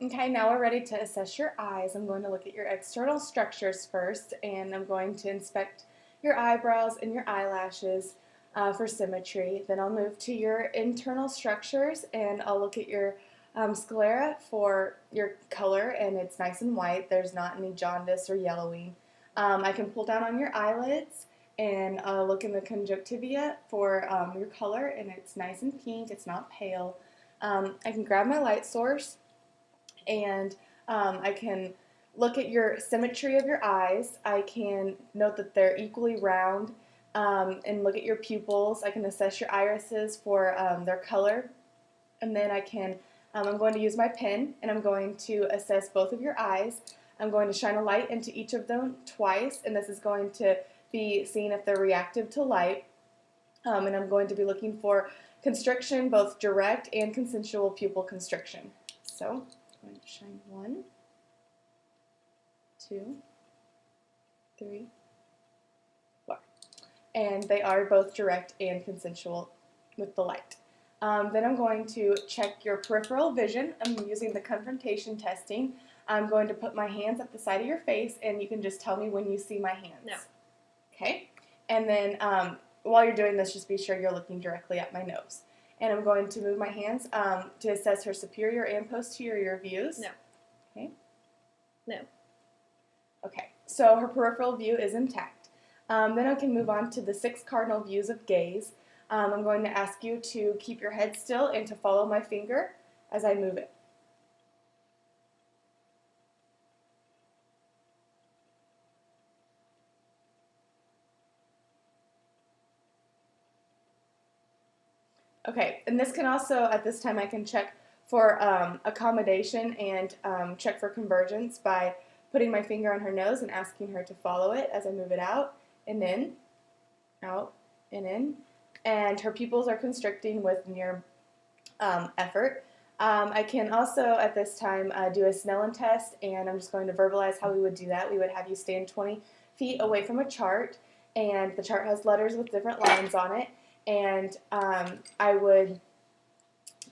Okay, now we're ready to assess your eyes. I'm going to look at your external structures first, and I'm going to inspect your eyebrows and your eyelashes for symmetry. Then I'll move to your internal structures, and I'll look at your sclera for your color, and it's nice and white. There's not any jaundice or yellowing. I can pull down on your eyelids and look in the conjunctiva for your color, and it's nice and pink. It's not pale. I can grab my light source, and I can look at your symmetry of your eyes. I can note that they're equally round, and look at your pupils. I can assess your irises for their color, and then I'm going to use my pen, and I'm going to assess both of your eyes. I'm going to shine a light into each of them twice, and this is going to be seeing if they're reactive to light. And I'm going to be looking for constriction, both direct and consensual pupil constriction. So I'm going to shine 1, 2, 3, 4. And they are both direct and consensual with the light. Then I'm going to check your peripheral vision. I'm using the confrontation testing. I'm going to put my hands at the side of your face, and you can just tell me when you see my hands. No. Okay? And then while you're doing this, just be sure you're looking directly at my nose. And I'm going to move my hands to assess her superior and posterior views. No. Okay? No. Okay, so her peripheral view is intact. Then I can move on to the 6 cardinal views of gaze. I'm going to ask you to keep your head still and to follow my finger as I move it. Okay, and this can also, at this time, I can check for accommodation and check for convergence by putting my finger on her nose and asking her to follow it as I move it out and in, out and in. And her pupils are constricting with near effort. I can also, at this time, do a Snellen test, and I'm just going to verbalize how we would do that. We would have you stand 20 feet away from a chart, and the chart has letters with different lines on it. And I would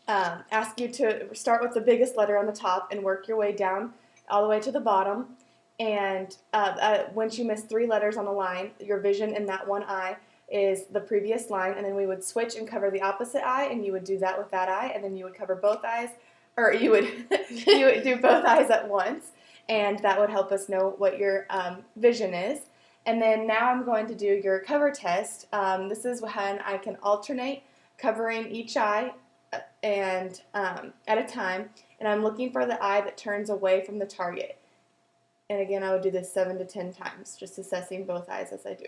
ask you to start with the biggest letter on the top and work your way down all the way to the bottom. And once you miss 3 letters on the line, your vision in that one eye is the previous line, and then we would switch and cover the opposite eye, and you would do that with that eye, and then you would cover both eyes, or you would you would do both eyes at once, and that would help us know what your vision is. And then now I'm going to do your cover test. This is when I can alternate covering each eye and at a time, and I'm looking for the eye that turns away from the target. And again, I would do this 7 to 10 times, just assessing both eyes as I do.